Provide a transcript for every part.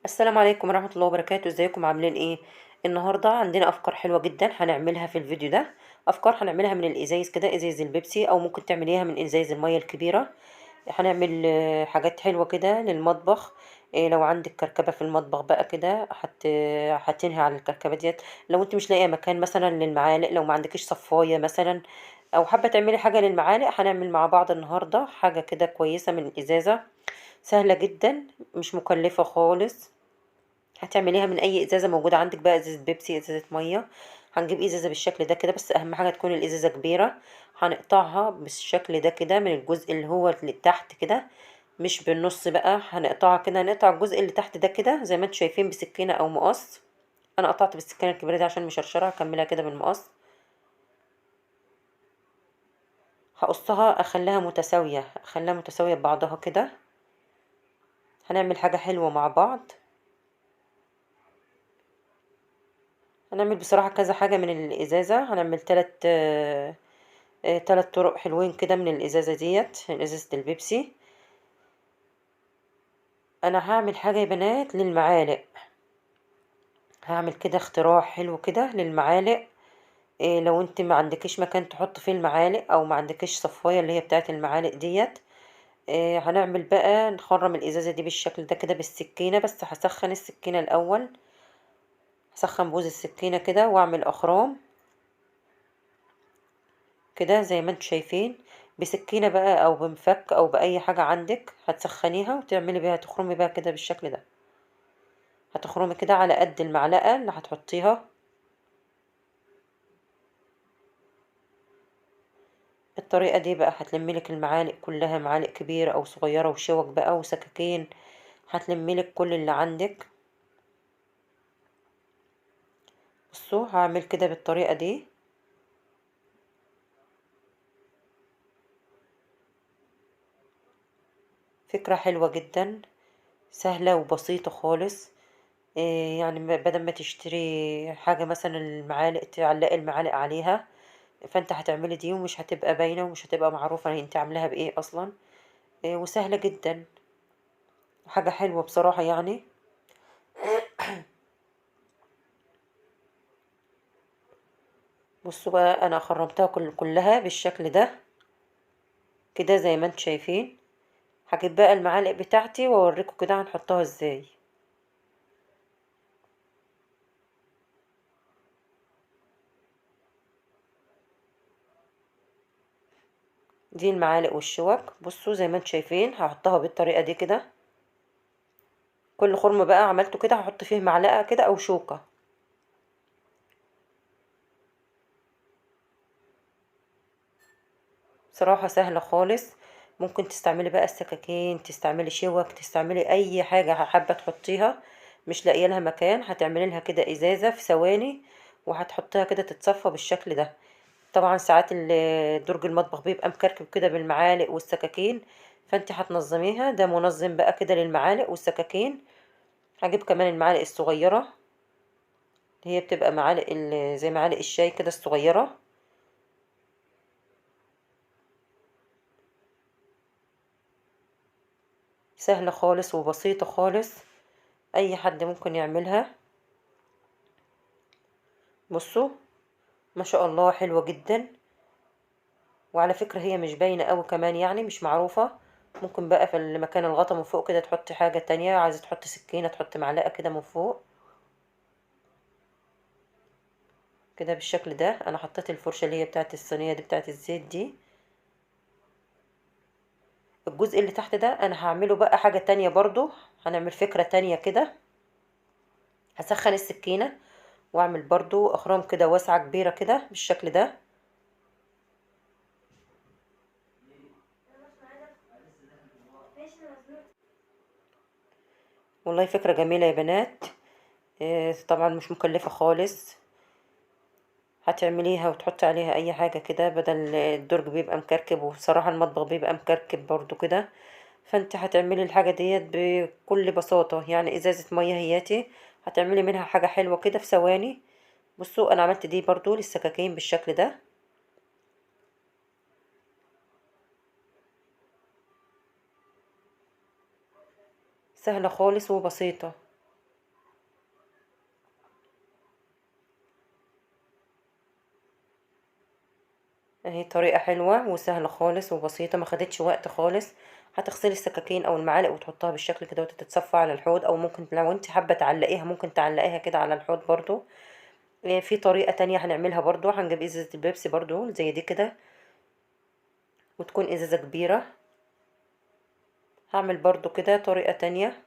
السلام عليكم ورحمة الله وبركاته. ازيكم عاملين ايه؟ النهاردة عندنا افكار حلوة جدا هنعملها في الفيديو ده. افكار هنعملها من الازايز كده، ازايز البيبسي، او ممكن تعمليها من ازايز المية الكبيرة. هنعمل حاجات حلوة كده للمطبخ. لو عندك كركبة في المطبخ بقى كده هتنهي على الكركبة ديت. لو انت مش لاقية مكان مثلا للمعالق، لو ما عندكش صفاية مثلا، او حابة تعملي حاجة للمعالق، هنعمل مع بعض النهاردة حاجة كده كويسة من الازازة. سهلة جدا، مش مكلفة خالص. هتعمليها من اي ازازه موجوده عندك بقى، ازازه بيبسي، ازازه ميه. هنجيب ازازه بالشكل ده كده، بس اهم حاجه تكون الازازه كبيره. هنقطعها بالشكل ده كده من الجزء اللي هو اللي تحت كده، مش بالنص بقى. هنقطعها كده، هنقطع الجزء اللي تحت ده كده زي ما انتم شايفين بسكينه او مقص. انا قطعت بالسكينه الكبيره دي عشان مشرشره، هكملها كده بالمقص. هقصها اخليها متساويه ببعضها كده. هنعمل حاجه حلوه مع بعض. هنعمل بصراحه كذا حاجه من الازازه. هنعمل تلات طرق حلوين كده من الازازه ديت، ازازه البيبسي. انا هعمل حاجه يا بنات للمعالق. هعمل كده اختراع حلو كده للمعالق. لو انت ما عندكيش مكان تحط فيه المعالق، او ما عندكيش صفايه اللي هي بتاعه المعالق ديت، هنعمل بقى نخرم الازازه دي بالشكل ده كده بالسكينه. بس هسخن السكينه الاول، هسخن بوز السكينه كده واعمل اخرام كده زي ما انتم شايفين. بسكينه بقى او بمفك او باي حاجه عندك هتسخنيها وتعملي بيها، تخرمي بقى كده بالشكل ده. هتخرمي كده على قد المعلقة اللي هتحطيها. الطريقة دي بقى هتلملك المعالق كلها، معالق كبيرة او صغيرة وشوك بقى وسكاكين. هتلملك كل اللي عندك. بصوا هعمل كده بالطريقة دي. فكرة حلوة جدا، سهلة وبسيطة خالص. يعني بدل ما تشتري حاجة مثلا المعالق تعلقي المعالق عليها، فانت هتعملي دي ومش هتبقى باينة ومش هتبقى معروفة انت عاملاها بايه اصلا. وسهلة جدا، حاجة حلوة بصراحة يعني. بصوا بقى انا خرمتها كلها بالشكل ده كده زي ما انتم شايفين. هجيب بقى المعالق بتاعتي واوريكم كده هنحطها ازاي. دي المعالق والشوك، بصوا زي ما انتم شايفين هحطها بالطريقه دي كده. كل خرم بقى عملته كده هحط فيه معلقه كده او شوكه. بصراحه سهله خالص. ممكن تستعملي بقى السكاكين، تستعملي شوك، تستعملي اي حاجه حابه تحطيها. مش لاقيه لها مكان، هتعملي لها كده ازازه في ثواني وهتحطيها كده تتصفى بالشكل ده. طبعا ساعات درج المطبخ بيبقى مكركب كده بالمعالق والسكاكين، فانت هتنظميها. ده منظم بقى كده للمعالق والسكاكين. هجيب كمان المعالق الصغيرة اللي هي بتبقى معالق زي معالق الشاي كده الصغيرة. سهلة خالص وبسيطة خالص، اي حد ممكن يعملها. بصوا ما شاء الله حلوة جدا. وعلى فكرة هي مش باينة قوي كمان، يعني مش معروفة. ممكن بقى في المكان الغطا من فوق كده تحطي حاجة تانية، عايزة تحطي سكينة تحطي معلقة كده من فوق كده بالشكل ده. انا حطيت الفرشة اللي هي بتاعت الصينية دي بتاعت الزيت دي. الجزء اللي تحت ده انا هعمله بقى حاجة تانية برضو. هنعمل فكرة تانية كده. هسخن السكينة واعمل برضو اخرام كده واسعة كبيرة كده بالشكل ده. والله فكرة جميلة يا بنات. طبعا مش مكلفة خالص. هتعمليها وتحطي عليها اي حاجة كده، بدل الدرج بيبقى مكركب وبصراحة المطبخ بيبقى مكركب برضو كده. فانت هتعملي الحاجة ديت بكل بساطة، يعني ازازة مية هياتي هتعملي منها حاجة حلوة كده في ثواني. بصوا انا عملت دي برضو للسكاكين بالشكل ده. سهلة خالص وبسيطة. اهي طريقة حلوة وسهلة خالص وبسيطة، ما خدتش وقت خالص. هتغسلي السكاكين او المعالق وتحطها بالشكل كده وتتصفى على الحوض، او ممكن لو انت حابة تعلقيها ممكن تعلقيها كده على الحوض برضو. في طريقة تانية هنعملها برضو، هنجيب ازازة البيبسي برضو زي دي كده، وتكون ازازة كبيرة. هعمل برضو كده طريقة تانية،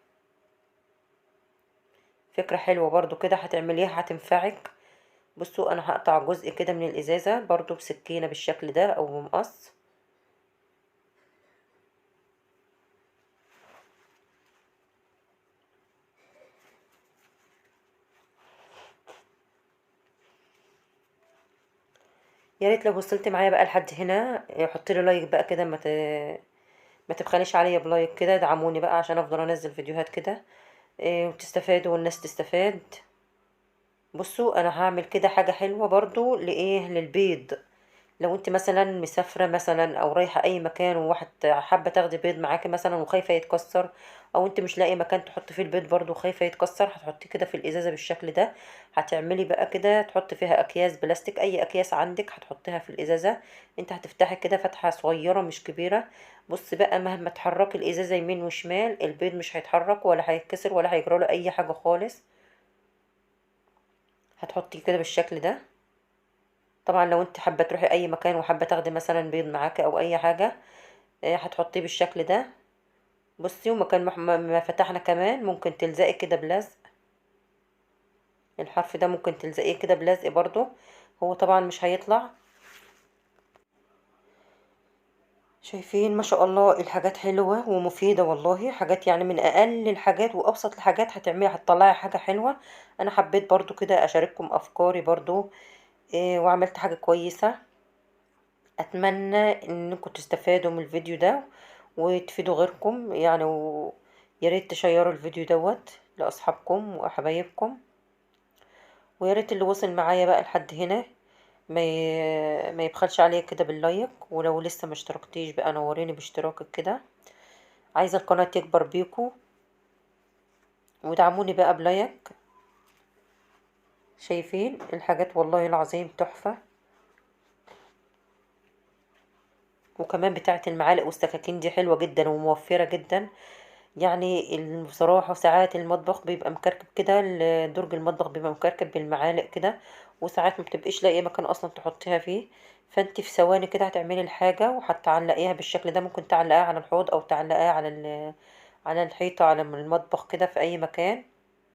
فكرة حلوة برضو كده هتعمليها هتنفعك. بصوا انا هقطع جزء كده من الازازة برضو بسكينة بالشكل ده او بمقص. يا ريت لو وصلت معايا بقى لحد هنا حطي لي لايك بقى كده، ما تبخليش عليا بلايك كده، دعموني بقى عشان افضل انزل فيديوهات كده وتستفادوا والناس تستفاد. بصوا انا هعمل كده حاجة حلوة برضو لايه للبيض. لو انت مثلا مسافرة مثلا او رايحة اي مكان وواحد حابة تاخدي بيض معاكي مثلا وخايفة يتكسر، او انت مش لاقي مكان تحطي فيه البيض برضو خايفة يتكسر، هتحطيه كده في الازازة بالشكل ده. هتعملي بقى كده تحطي فيها اكياس بلاستيك، اي اكياس عندك هتحطيها في الازازة. انت هتفتحي كده فتحة صغيرة مش كبيرة. بص بقى مهما تحركي الازازة يمين وشمال البيض مش هيتحرك ولا هيتكسر ولا هيجراله اي حاجة خالص. هتحطيه كده بالشكل ده. طبعا لو انت حابه تروحي اي مكان وحابه تاخدي مثلا بيض معاكي او اي حاجه هتحطيه بالشكل ده. بصي ومكان ما فتحنا كمان ممكن تلزقي كده بلزق. الحرف ده ممكن تلزقيه كده بلزق برضو، هو طبعا مش هيطلع. شايفين ما شاء الله الحاجات حلوة ومفيدة والله، حاجات يعني من اقل الحاجات وابسط الحاجات هتعملي هتطلعي حاجة حلوة. انا حبيت برضو كده اشارككم افكاري برضو وعملت حاجة كويسة. اتمنى انكم تستفادوا من الفيديو ده وتفيدوا غيركم يعني يا ريت تشيروا الفيديو دوت لاصحابكم وحبايبكم. ويا ريت اللي وصل معايا بقى لحد هنا ما يبخلش عليا كده باللايك، ولو لسه ما اشتركتيش بقى نوريني باشتراكك كده. عايزه القناه تكبر بيكو ودعموني بقى بلايك. شايفين الحاجات والله العظيم تحفه. وكمان بتاعه المعالق والسكاكين دي حلوه جدا وموفره جدا. يعني بصراحة ساعات المطبخ بيبقى مكركب كده، درج المطبخ بيبقى مكركب بالمعالق كده، وساعات ما بتبقيش لاقيه مكان اصلا تحطيها فيه. فانت في ثواني كده هتعملي الحاجة وهتعلقيها بالشكل ده، ممكن تعلقيها على الحوض او تعلقيها على على الحيطة على المطبخ كده في اي مكان.